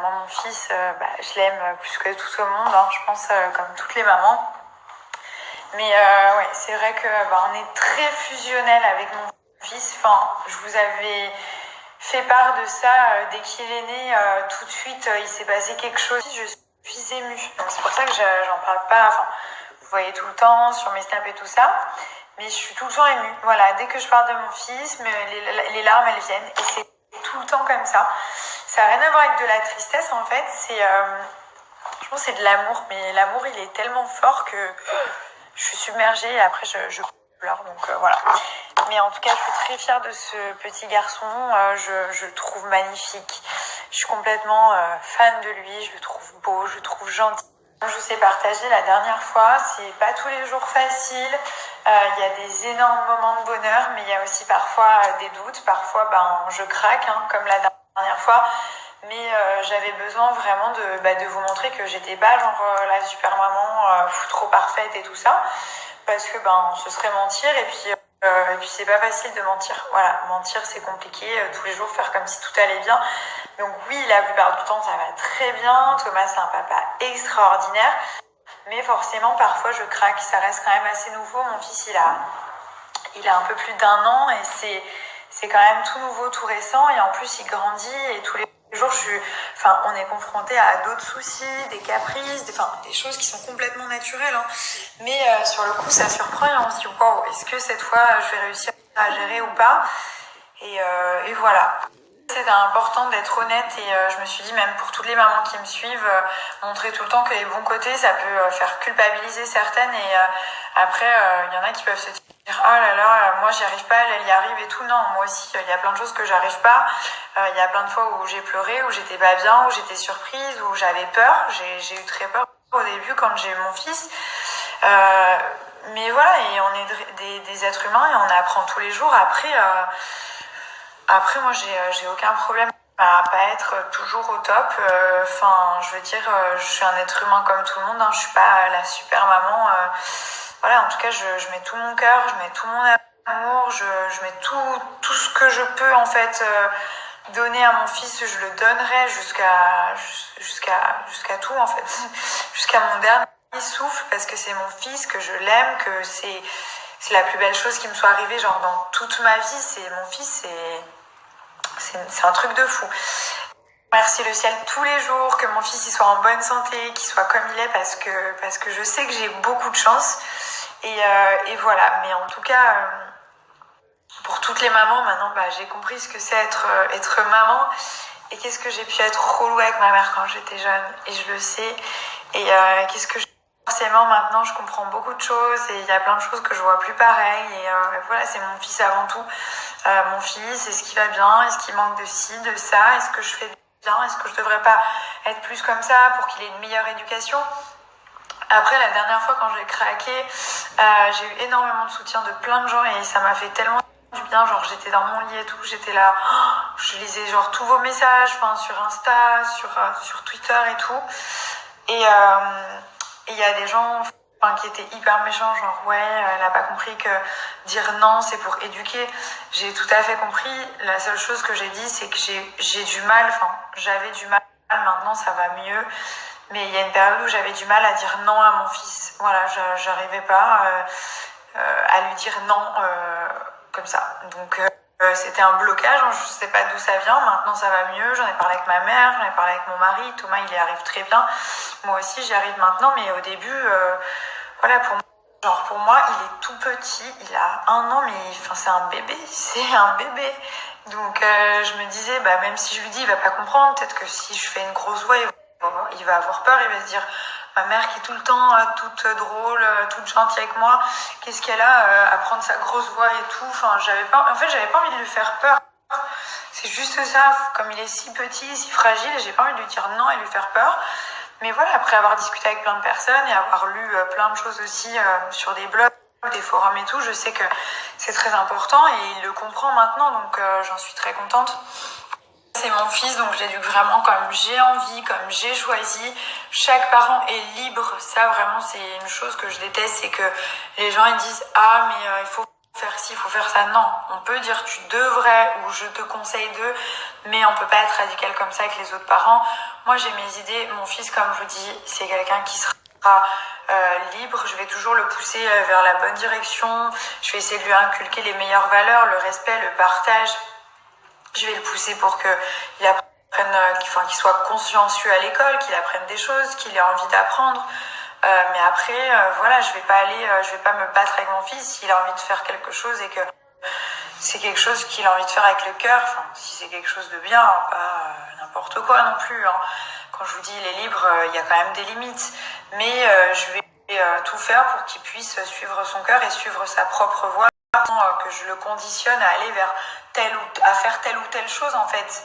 moi mon fils, je l'aime plus que tout au monde, hein, je pense comme toutes les mamans. Mais ouais, c'est vrai que on est très fusionnel avec mon fils. Enfin, je vous avais fait part de ça dès qu'il est né. Tout de suite, il s'est passé quelque chose. Je suis émue. Donc c'est pour ça que j'en parle pas. Enfin, vous voyez tout le temps sur mes snaps et tout ça. Mais je suis tout le temps émue. Voilà, dès que je parle de mon fils, les larmes elles viennent. Et c'est tout le temps comme ça. Ça n'a rien à voir avec de la tristesse en fait. Je pense que c'est de l'amour. Mais l'amour il est tellement fort que je suis submergée et après je pleure. Donc voilà. Mais en tout cas, je suis très fière de ce petit garçon. Je le trouve magnifique. Je suis complètement fan de lui. Je le trouve beau, je le trouve gentil. Comme je vous ai partagé la dernière fois, c'est pas tous les jours facile. Il y a des énormes moments de bonheur, mais il y a aussi parfois des doutes. Parfois, je craque, hein, comme la dernière fois. Mais j'avais besoin vraiment de vous montrer que j'étais pas la super maman trop parfaite et tout ça. Parce que ce serait mentir et puis c'est pas facile de mentir. Voilà, mentir c'est compliqué, tous les jours faire comme si tout allait bien. Donc oui, la plupart du temps ça va très bien. Thomas c'est un papa extraordinaire. Mais forcément parfois je craque, ça reste quand même assez nouveau. Mon fils il a un peu plus d'1 an et c'est quand même tout nouveau, tout récent. Et en plus il grandit et tous les jours on est confronté à d'autres soucis, des caprices, des choses qui sont complètement naturelles, hein. Mais sur le coup ça surprend et on se dit wow, est-ce que cette fois je vais réussir à gérer ou pas, et voilà. C'était important d'être honnête et je me suis dit, même pour toutes les mamans qui me suivent, montrer tout le temps que les bons côtés ça peut faire culpabiliser certaines et après il y en a qui peuvent se dire oh là là, moi j'y arrive pas, elle y arrive et tout. Non, moi aussi il y a plein de choses que j'arrive pas. Il y a plein de fois où j'ai pleuré, où j'étais pas bien, où j'étais surprise, où j'avais peur. J'ai eu très peur au début quand j'ai eu mon fils. Mais voilà, et on est des êtres humains et on apprend tous les jours. Après moi j'ai aucun problème à pas être toujours au top. Je veux dire, je suis un être humain comme tout le monde, hein. Je suis pas la super maman. Voilà, en tout cas je mets tout mon cœur, je mets tout mon amour, je mets tout ce que je peux en fait donner à mon fils. Je le donnerai jusqu'à tout en fait, jusqu'à mon dernier souffle, parce que c'est mon fils, que je l'aime, que c'est la plus belle chose qui me soit arrivée dans toute ma vie. C'est mon fils, c'est un truc de fou. Merci le ciel tous les jours que mon fils il soit en bonne santé, qu'il soit comme il est, parce que je sais que j'ai beaucoup de chance et voilà. Mais en tout cas pour toutes les mamans maintenant j'ai compris ce que c'est être maman et qu'est-ce que j'ai pu être relou avec ma mère quand j'étais jeune, et je le sais, et qu'est-ce que forcément maintenant je comprends beaucoup de choses et il y a plein de choses que je vois plus pareil et voilà, c'est mon fils avant tout. Mon fils, est-ce qu'il va bien, est-ce qu'il manque de ci, de ça, est-ce que je fais bien, est-ce que je devrais pas être plus comme ça pour qu'il ait une meilleure éducation. Après la dernière fois quand j'ai craqué, j'ai eu énormément de soutien de plein de gens et ça m'a fait tellement du bien. J'étais dans mon lit et tout, j'étais là, je lisais tous vos messages, sur Insta, sur Twitter et tout, et il y a des gens qui étaient hyper méchants, elle a pas compris que dire non c'est pour éduquer. J'ai tout à fait compris. La seule chose que j'ai dit c'est que j'ai du mal, j'avais du mal, maintenant ça va mieux, mais il y a une période où j'avais du mal à dire non à mon fils. Voilà, j'arrivais pas à lui dire non comme ça. Donc c'était un blocage, je sais pas d'où ça vient. Maintenant ça va mieux, j'en ai parlé avec ma mère, j'en ai parlé avec mon mari. Thomas il y arrive très bien, moi aussi j'y arrive maintenant, mais au début pour moi il est tout petit, il a 1 an, mais c'est un bébé. Donc je me disais même si je lui dis il va pas comprendre, peut-être que si je fais une grosse voix il va avoir peur, il va se dire ma mère qui est tout le temps toute drôle, toute gentille avec moi, qu'est-ce qu'elle a à prendre sa grosse voix et tout. J'avais pas envie de lui faire peur. C'est juste ça, comme il est si petit, si fragile, j'ai pas envie de lui dire non et lui faire peur. Mais voilà, après avoir discuté avec plein de personnes et avoir lu plein de choses aussi sur des blogs, des forums et tout, je sais que c'est très important et il le comprend maintenant, donc j'en suis très contente. C'est mon fils, donc je l'éduque vraiment comme j'ai envie, comme j'ai choisi. Chaque parent est libre. Ça, vraiment, c'est une chose que je déteste, c'est que les gens ils disent ah mais il faut faire ci, il faut faire ça. Non, on peut dire tu devrais ou je te conseille de, mais on peut pas être radical comme ça avec les autres parents. Moi, j'ai mes idées. Mon fils, comme je vous dis, c'est quelqu'un qui sera libre. Je vais toujours le pousser vers la bonne direction. Je vais essayer de lui inculquer les meilleures valeurs, le respect, le partage. Je vais le pousser pour qu'il apprenne, qu'il soit consciencieux à l'école, qu'il apprenne des choses, qu'il ait envie d'apprendre. Mais après, voilà, je vais pas me battre avec mon fils s'il a envie de faire quelque chose et que c'est quelque chose qu'il a envie de faire avec le cœur. Enfin, si c'est quelque chose de bien, hein, pas n'importe quoi non plus. Hein. Quand je vous dis il est libre, il y a quand même des limites. Mais je vais tout faire pour qu'il puisse suivre son cœur et suivre sa propre voie, sans que je le conditionne à aller vers à faire telle ou telle chose en fait.